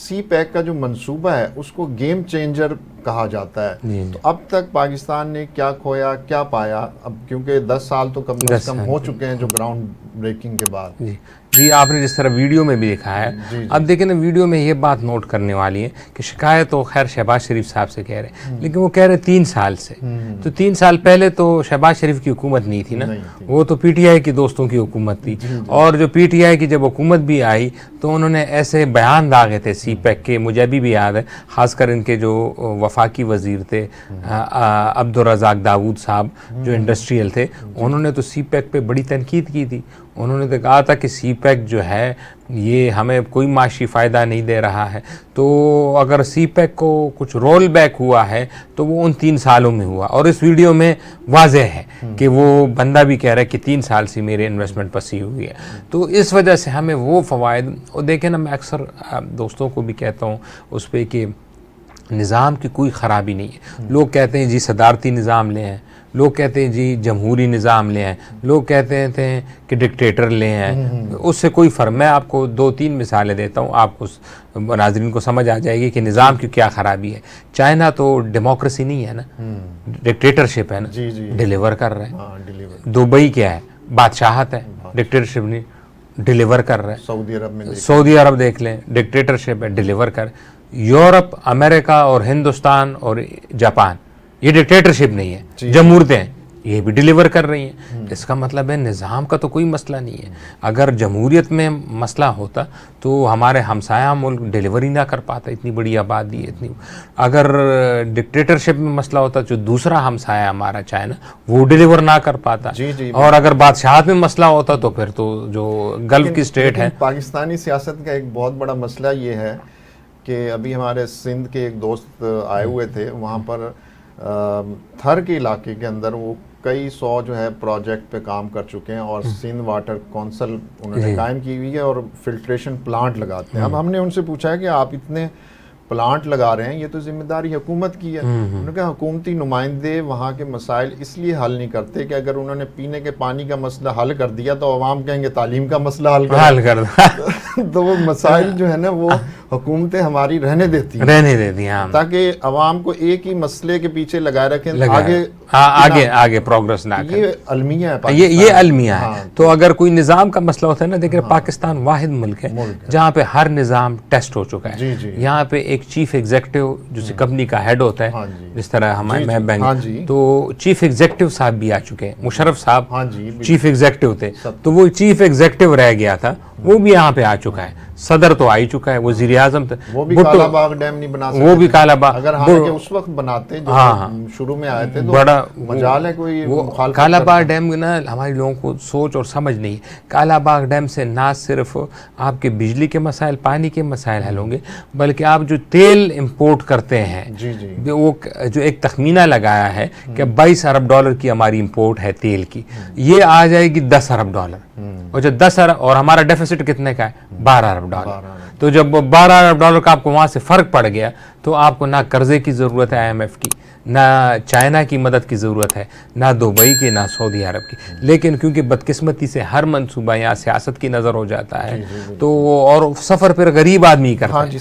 सी pack का जो मंसूबा है उसको गेम चेंजर कहा जाता है। तो अब तक पाकिस्तान ने क्या खोया क्या पाया, अब क्योंकि 10 साल तो कम से कम हो चुके हैं जो ग्राउंड ब्रेकिंग के बाद। जी, आपने जिस तरह वीडियो में भी देखा है, जी। अब देखें ना, वीडियो में ये बात नोट करने वाली है कि शिकायत तो खैर शहबाज शरीफ साहब से कह रहे हैं, लेकिन वो कह रहे 3 साल से। तो 3 साल पहले तो शहबाज शरीफ की हुकूमत नहीं थी ना, वो तो पीटीआई की दोस्तों की हुकूमत थी। और जो पीटीआई की जब हुकूमत भी आई तो उन्होंने ऐसे बयान दागे थे सी पैक के, मुझे अभी भी याद है, खासकर इनके जो वफाकी वजीर थे अब्दुल रज़ाक दाऊद साहब जो इंडस्ट्रियल थे, उन्होंने तो सी पैक पे बड़ी तनकीद की थी। उन्होंने तो कहा था कि सी पैक जो है ये हमें कोई माशी फ़ायदा नहीं दे रहा है, तो अगर सी पैक को कुछ रोल बैक हुआ है तो वो उन 3 सालों में हुआ। और इस वीडियो में वाज़ेह है कि वो बंदा भी कह रहा है कि 3 साल से मेरी इन्वेस्टमेंट फंसी हुई है। तो इस वजह से हमें वो फ़वाइद, और देखें ना, मैं अक्सर दोस्तों को भी कहता हूँ उस पर कि निज़ाम की कोई ख़राबी नहीं है। लोग कहते हैं जी सदारती निज़ाम ले हैं, लोग कहते हैं जी जमहूरी निज़ाम ले हैं, लोग कहते हैं कि डिक्टेटर ले हैं, उससे कोई फ़र्क। मैं आपको 2-3 मिसालें देता हूँ, आपको नाज़रीन को समझ आ जाएगी कि निज़ाम की क्या ख़राबी है। चाइना तो डेमोक्रेसी नहीं है ना, डिक्टेटरशिप है ना, डिलीवर कर रहे हैं। दुबई क्या है, बादशाहत है, डिक्टेटरशिप नहीं, डिलीवर कर रहे हैं। सऊदी अरब देख लें, डिक्टेटरशिप है, डिलीवर कर। यूरोप, अमेरिका और हिंदुस्तान और जापान, ये डिक्टेटरशिप नहीं है, जमहूरतें हैं, ये भी डिलीवर कर रही हैं। इसका मतलब है निज़ाम का तो कोई मसला नहीं है। अगर जमहूरियत में मसला होता तो हमारे हमसाया मुल्क डिलीवरी ना कर पाता, इतनी बड़ी आबादी है, इतनी। अगर डिक्टेटरशिप में मसला होता जो दूसरा हमसाया हमारा चाइना, वो डिलीवर ना कर पाता। और अगर बादशाहत में मसला होता तो फिर तो जो गल्फ की स्टेट है। पाकिस्तानी सियासत का एक बहुत बड़ा मसला ये है कि अभी हमारे सिंध के एक दोस्त आए हुए थे, वहाँ पर थर के इलाके के अंदर वो कई 100 जो है प्रोजेक्ट पे काम कर चुके हैं और सिंध वाटर काउंसिल उन्होंने कायम की हुई है और फिल्ट्रेशन प्लांट लगाते हैं। अब हमने उनसे पूछा है कि आप इतने प्लांट लगा रहे हैं, ये तो जिम्मेदारी हुकूमत की है। उन्होंने कहा हुकूमती नुमाइंदे वहाँ के मसाइल इसलिए हल नहीं करते कि अगर उन्होंने पीने के पानी का मसला हल कर दिया तो अवाम कहेंगे तालीम का मसला हल कर तो वो मसाइल जो है ना वो हुकूमतें हमारी रहने देती हैं ताकि अवाम को एक ही मसले के पीछे लगाए रखें, आगे प्रोग्रेस ना करें। ये अलमिया है, ये अलमिया है। तो अगर कोई निज़ाम का मसला होता है ना, देखिए पाकिस्तान वाहिद मुल्क है जहाँ पे हर निज़ाम टेस्ट हो चुका है। यहाँ पे एक चीफ एग्जीक्यूटिव जो कंपनी का हेड होता है, जिस तरह हमारे मैं बैंक, तो चीफ एग्जीक्यूटिव साहब भी आ चुके हैं। मुशर्रफ साहब चीफ एग्जीक्यूटिव थे, तो वो चीफ एग्जीक्यूटिव रह गया था, वो भी यहाँ पे आ चुका है। सदर तो आ ही चुका है, वजीर आजम, वो भी कालाबाग डैम नहीं बना सकते, वो भी कालाबाग, अगर हालांकि उस वक्त बनाते जो शुरू में आए थे तो बड़ा मजाल है कोई कालाबाग डैम ना, हमारे लोगों को सोच और समझ नहीं। कालाबाग डैम से ना सिर्फ आपके बिजली के मसाइल, पानी के मसाइल हल होंगे, बल्कि आप जो तेल इंपोर्ट करते हैं, वो जो एक तखमीना लगाया है कि 22 अरब डॉलर की हमारी इंपोर्ट है तेल की, ये आ जाएगी 10 अरब डॉलर। और जो 10 अरब, और हमारा डेफिसिट कितने का है, 12 अरब डॉलर। तो जब 12 अरब डॉलर का आपको वहां से फर्क पड़ गया तो आपको ना कर्जे की जरूरत है IMF की, ना चाइना की मदद की ज़रूरत है, ना दुबई की, ना सऊदी अरब की। लेकिन क्योंकि बदकिस्मती से हर मंसूबा यहाँ सियासत की नज़र हो जाता है, तो और सफ़र पर गरीब आदमी करता है।